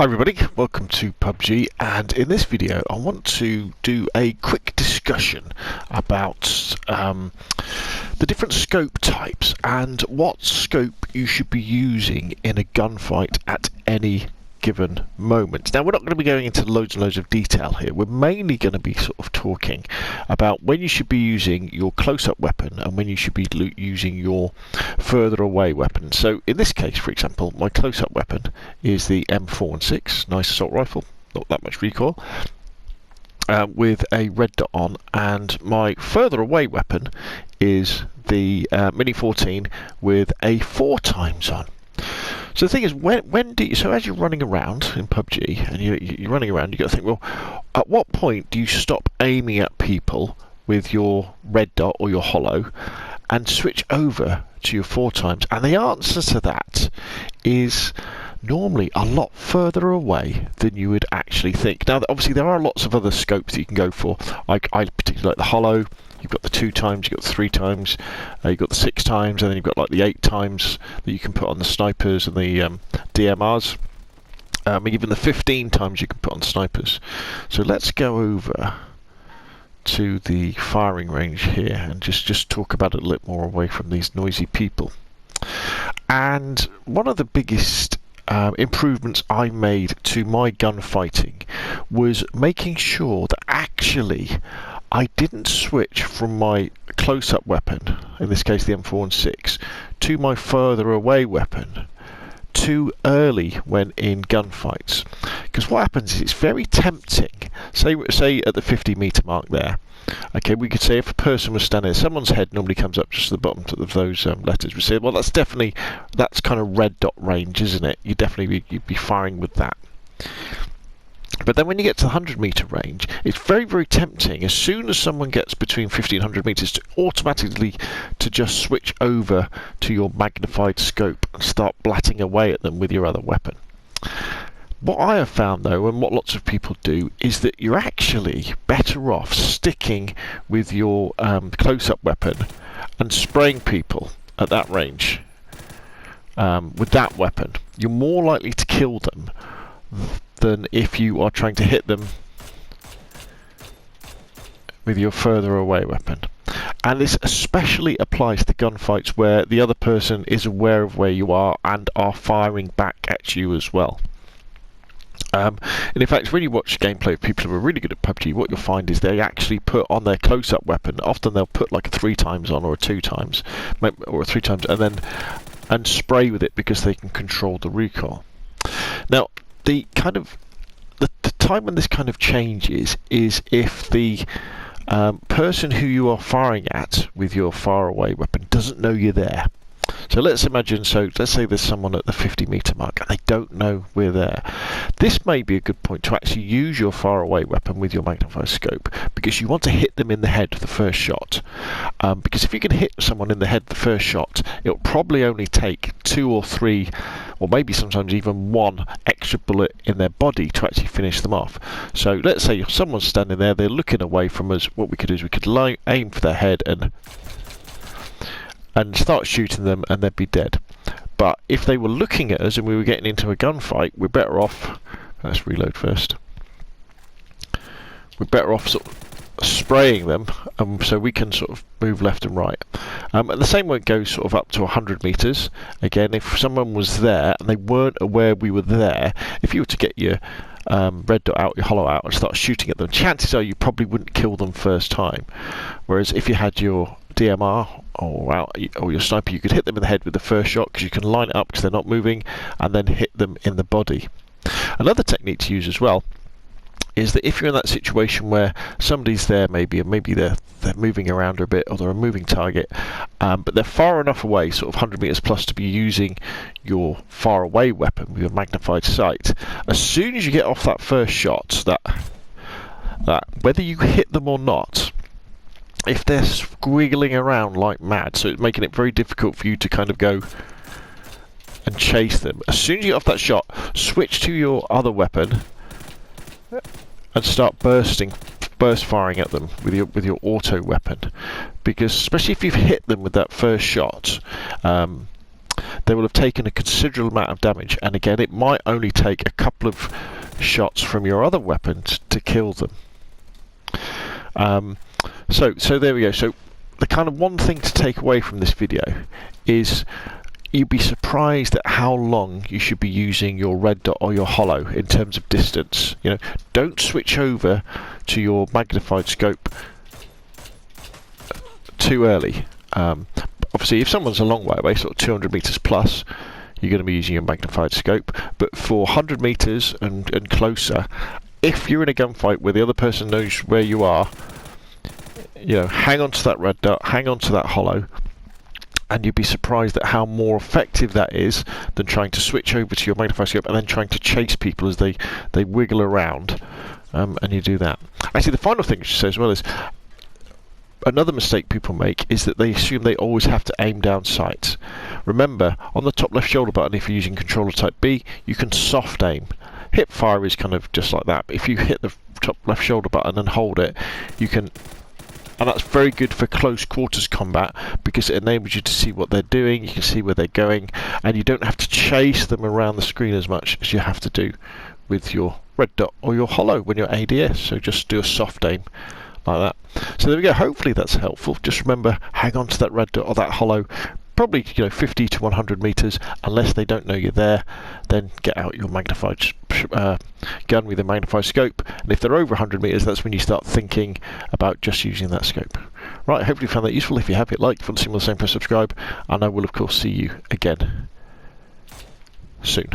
Hi everybody, welcome to PUBG, and in this video I want to do a quick discussion about the different scope types and what scope you should be using in a gunfight at any given moment. Now, we're not going to be going into loads and loads of detail here. We're mainly going to be sort of talking about when you should be using your close-up weapon and when you should be using your further away weapon. So in this case, for example, my close-up weapon is the M416, nice assault rifle, not that much recoil, with a red dot on, and my further away weapon is the Mini 14 with a 4x on. So the thing is, so as you're running around in PUBG and you're running around, you've got to think, well, at what point do you stop aiming at people with your red dot or your holo and switch over to your 4x? And the answer to that is normally a lot further away than you would actually think. Now, obviously, there are lots of other scopes that you can go for. I particularly like the holo. You've got the 2x, you've got the 3x, you've got the 6x, and then you've got like the 8x that you can put on the snipers and the DMRs. Even the 15x you can put on snipers. So let's go over to the firing range here and just talk about it a little more away from these noisy people. And one of the biggest improvements I made to my gunfighting was making sure that actually I didn't switch from my close-up weapon, in this case the M416, to my further away weapon too early when in gunfights. Because what happens is it's very tempting. Say at the 50-meter mark there. Okay, we could say if a person was standing there, someone's head normally comes up just to the bottom of those letters. We say, well, that's kind of red dot range, isn't it? You'd be firing with that. But then when you get to the 100-meter range, it's very, very tempting, as soon as someone gets between 50 and 100 meters, to automatically to just switch over to your magnified scope and start blatting away at them with your other weapon. What I have found, though, and what lots of people do, is that you're actually better off sticking with your close-up weapon and spraying people at that range with that weapon. You're more likely to kill them than if you are trying to hit them with your further away weapon. And this especially applies to gunfights where the other person is aware of where you are and are firing back at you as well. And in fact, when you watch gameplay of people who are really good at PUBG, what you'll find is they actually put on their close-up weapon, often they'll put like a 3x on or a 2x or a 3x and spray with it because they can control the recoil. Now, the time when this kind of changes is if the person who you are firing at with your far away weapon doesn't know you're there. So let's say there's someone at the 50-meter mark and they don't know we're there. This may be a good point to actually use your far away weapon with your magnified scope, because you want to hit them in the head the first shot. Because if you can hit someone in the head the first shot, it'll probably only take 2 or 3, or maybe sometimes even 1 extra bullet in their body to actually finish them off. So let's say if someone's standing there, they're looking away from us, what we could do is we could aim for their head and start shooting them, and they'd be dead. But if they were looking at us and we were getting into a gunfight, we're better off, let's reload first, we're better off sort of spraying them, so we can sort of move left and right. And the same won't go sort of up to 100 meters. Again, if someone was there and they weren't aware we were there, if you were to get your red dot out, your holo out, and start shooting at them, chances are you probably wouldn't kill them first time. Whereas if you had your DMR or your sniper, you could hit them in the head with the first shot, because you can line it up because they're not moving, and then hit them in the body. Another technique to use as well is that if you're in that situation where somebody's there, maybe they're moving around a bit, or they're a moving target, but they're far enough away, sort of 100 meters plus, to be using your far away weapon with your magnified sight. As soon as you get off that first shot, that whether you hit them or not, if they're squiggling around like mad, so it's making it very difficult for you to kind of go and chase them, as soon as you get off that shot, switch to your other weapon and start burst firing at them with your auto weapon, because especially if you've hit them with that first shot, they will have taken a considerable amount of damage, and again it might only take a couple of shots from your other weapons to kill them. So there we go. So the kind of one thing to take away from this video is you'd be surprised at how long you should be using your red dot or your holo in terms of distance. You know, don't switch over to your magnified scope too early. Obviously, if someone's a long way away, sort of 200 meters plus, you're going to be using your magnified scope. But for 100 meters and closer, if you're in a gunfight where the other person knows where you are, you know, hang on to that red dot, hang on to that holo, and you'd be surprised at how more effective that is than trying to switch over to your magnified scope and then trying to chase people as they wiggle around, and you do that. Actually, the final thing I should say as well is another mistake people make is that they assume they always have to aim down sights. Remember, on the top left shoulder button, if you're using controller type B, you can soft aim. Hip fire is kind of just like that. If you hit the top left shoulder button and hold it, you can. And that's very good for close quarters combat because it enables you to see what they're doing, you can see where they're going, and you don't have to chase them around the screen as much as you have to do with your red dot or your holo when you're ADS. So just do a soft aim like that. So there we go. Hopefully that's helpful. Just remember, hang on to that red dot or that holo. Probably 50 to 100 meters, unless they don't know you're there. Then get out your magnified gun with a magnified scope, and if they're over 100 meters, that's when you start thinking about just using that scope. Right, hopefully you found that useful. If you have, hit like. If you want to see more of the same, press subscribe, and I will of course see you again soon.